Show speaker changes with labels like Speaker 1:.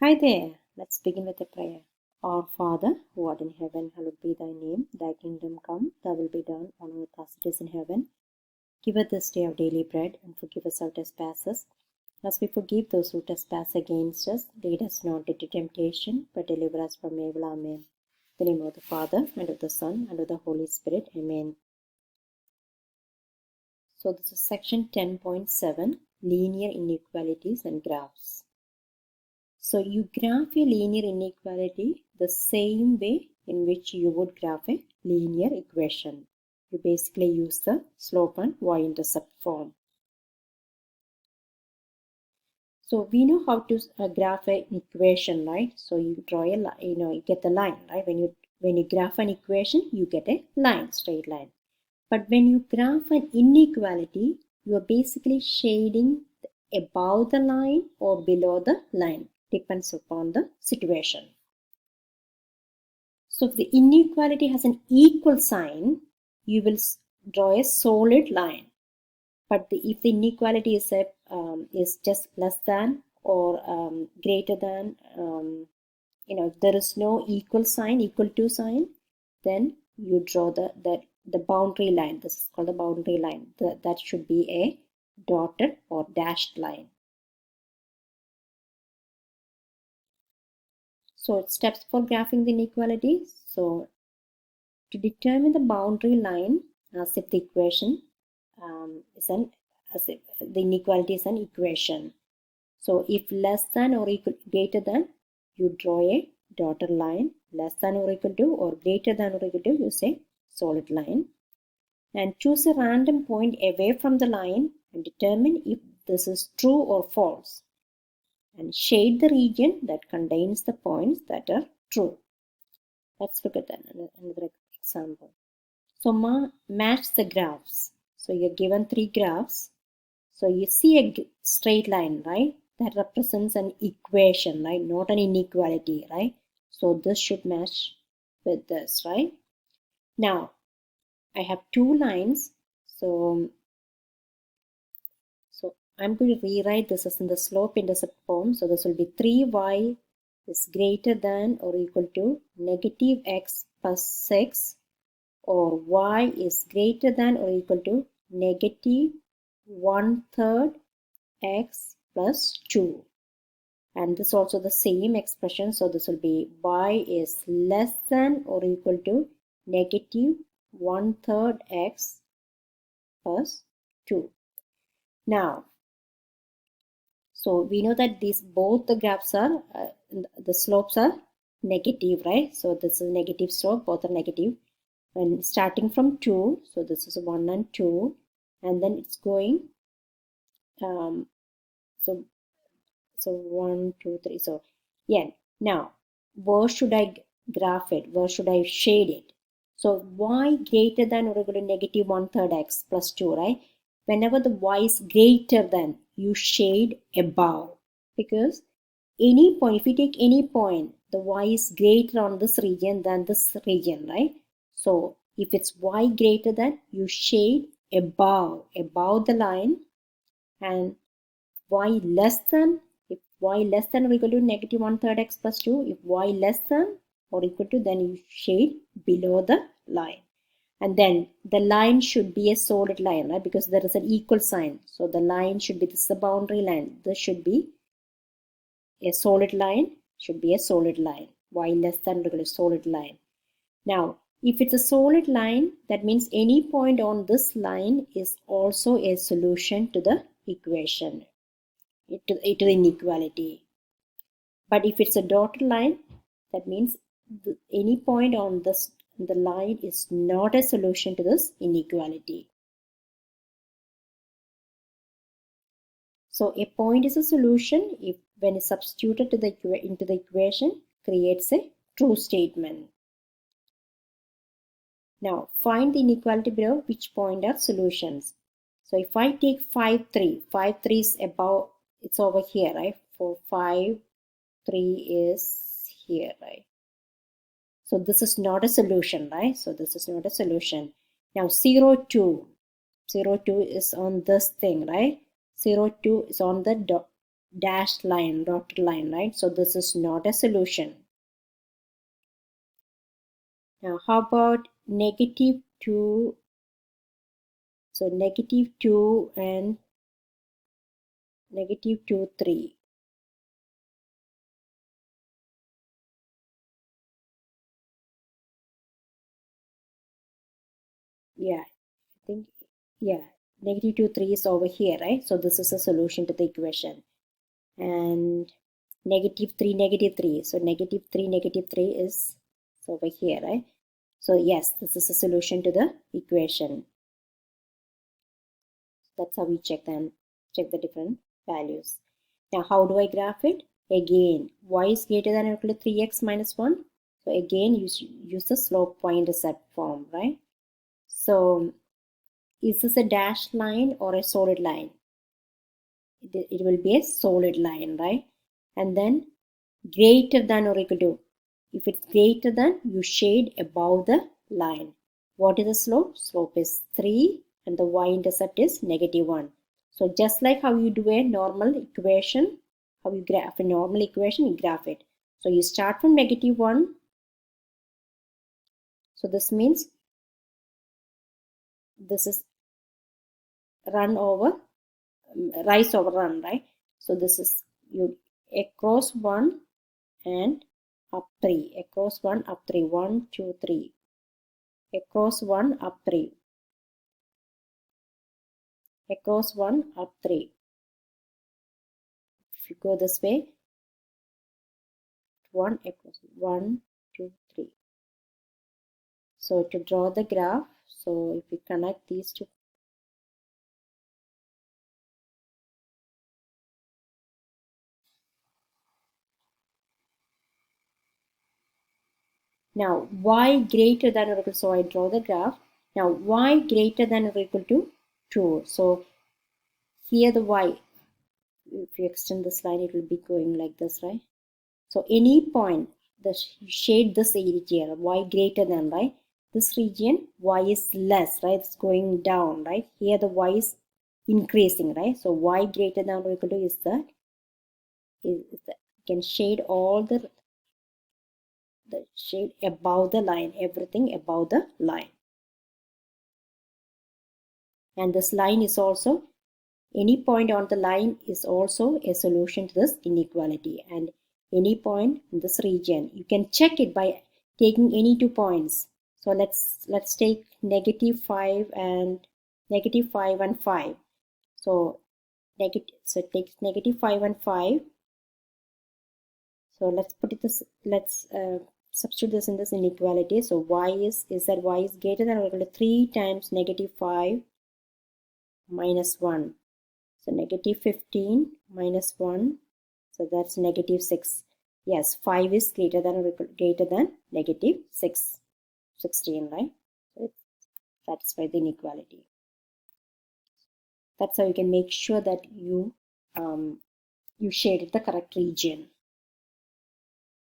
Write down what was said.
Speaker 1: Hi there. Let's begin with a prayer. Our Father, who art in heaven, hallowed be thy name. Thy kingdom come, thy will be done on earth as it is in heaven. Give us this day our daily bread, and forgive us our trespasses, as we forgive those who trespass against us. Lead us not into temptation, but deliver us from evil. Amen. In the name of the Father, and of the Son, and of the Holy Spirit. Amen. So this is section 10.7, Linear Inequalities and Graphs. So you graph a linear inequality the same way in which you would graph a linear equation. You basically use the slope and y-intercept form. So we know how to graph an equation, right? So you draw a line, you get the line, right? When you graph an equation, you get a line, straight line. But when you graph an inequality, you are basically shading above the line or below the line. Depends upon the situation. So if the inequality has an equal sign, you will draw a solid line. But if the inequality is just less than or greater than, if there is no equal to sign, then you draw the boundary line. This is called the boundary line. That should be a dotted or dashed line. So steps for graphing the inequality. So to determine the boundary line, as if the equation as if the inequality is an equation. So if less than or equal greater than, you draw a dotted line. Less than or equal to or greater than or equal to, you say solid line. And choose a random point away from the line and determine if this is true or false. And shade the region that contains the points that are true. Let's look at another example. So match the graphs. So you're given 3 graphs. So you see a straight line, right? That represents an equation, right? Not an inequality, right? So this should match with this, right? Now, I have 2 lines. So I'm going to rewrite this as in the slope-intercept form. So this will be 3y is greater than or equal to negative x plus 6, or y is greater than or equal to negative 1/3 x plus 2. And this is also the same expression. So this will be y is less than or equal to negative 1/3 x plus 2. Now, so we know that both the graphs are, the slopes are negative, right? So this is negative slope, both are negative. And starting from 2, so this is 1 and 2, and then it's going, so 1, 2, 3. So yeah, now where should I graph it? Where should I shade it? So y greater than or equal to negative 1/3 x plus 2, right? Whenever the y is greater than, you shade above, because any point, if you take any point, the y is greater on this region than this region, right? So if it's y greater than, you shade above the line, and y less than, if y less than or equal to negative 1/3 x plus 2, if y less than or equal to, then you shade below the line. And then the line should be a solid line, right? Because there is an equal sign. So the line should be, this is the boundary line. This should be a solid line, y less than or equal to solid line. Now, if it's a solid line, that means any point on this line is also a solution to the equation, to the inequality. But if it's a dotted line, that means any point on the line is not a solution to this inequality. So a point is a solution if, when it's substituted into the equation, creates a true statement. Now find the inequality below, which point are solutions. So if I take 5, 3 is above, it's over here, right? For 5, 3 is here, right? So this is not a solution, right? So this is not a solution. Now 0, 2 is on this thing, right? 0, 2 is on the dashed line, dotted line, right? So this is not a solution. Now how about negative 2? So negative 2 and negative 2, 3. Yeah, I think, yeah, negative 2, 3 is over here, right? So this is a solution to the equation. And negative 3, negative 3. So negative 3, negative 3 is over here, right? So yes, this is a solution to the equation. That's how we check the different values. Now, how do I graph it? Again, y is greater than or equal to 3x minus 1. So again, use the slope point-intercept form, right? So is this a dashed line or a solid line? It will be a solid line, right? And then greater than or equal to. If it's greater than, you shade above the line. What is the slope? Slope is 3 and the y-intercept is negative 1. So just like how you do a normal equation, how you graph a normal equation, you graph it. So you start from negative 1. So this means this is run over, rise over run, right? So this is you across 1 and up 3, across 1, up 3, 1, 2, 3, across 1, up 3, across 1, up 3. If you go this way, 1 across 1, 2, 3. So to draw the graph, so if we connect these two, now y greater than or equal, so I draw the graph. Now y greater than or equal to 2. So here the y, if you extend this line, it will be going like this, right? So any point, the shade this area, y greater than, right? This region, y is less, right? It's going down, right? Here the y is increasing, right? So y greater than or equal to is that, you can shade all the shade above the line, everything above the line. And this line is also, any point on the line is also a solution to this inequality. And any point in this region, you can check it by taking any 2 points. So let's take negative 5 and 5. So take negative 5 and 5. So let's put it this, let's substitute this in this inequality. So y is that y is greater than or equal to 3 times negative 5 minus 1. So negative 15 minus 1. So that's negative 6. Yes, 5 is greater than or equal, greater than negative 6. 16, right? So it satisfies the inequality. That's how you can make sure that you shaded the correct region.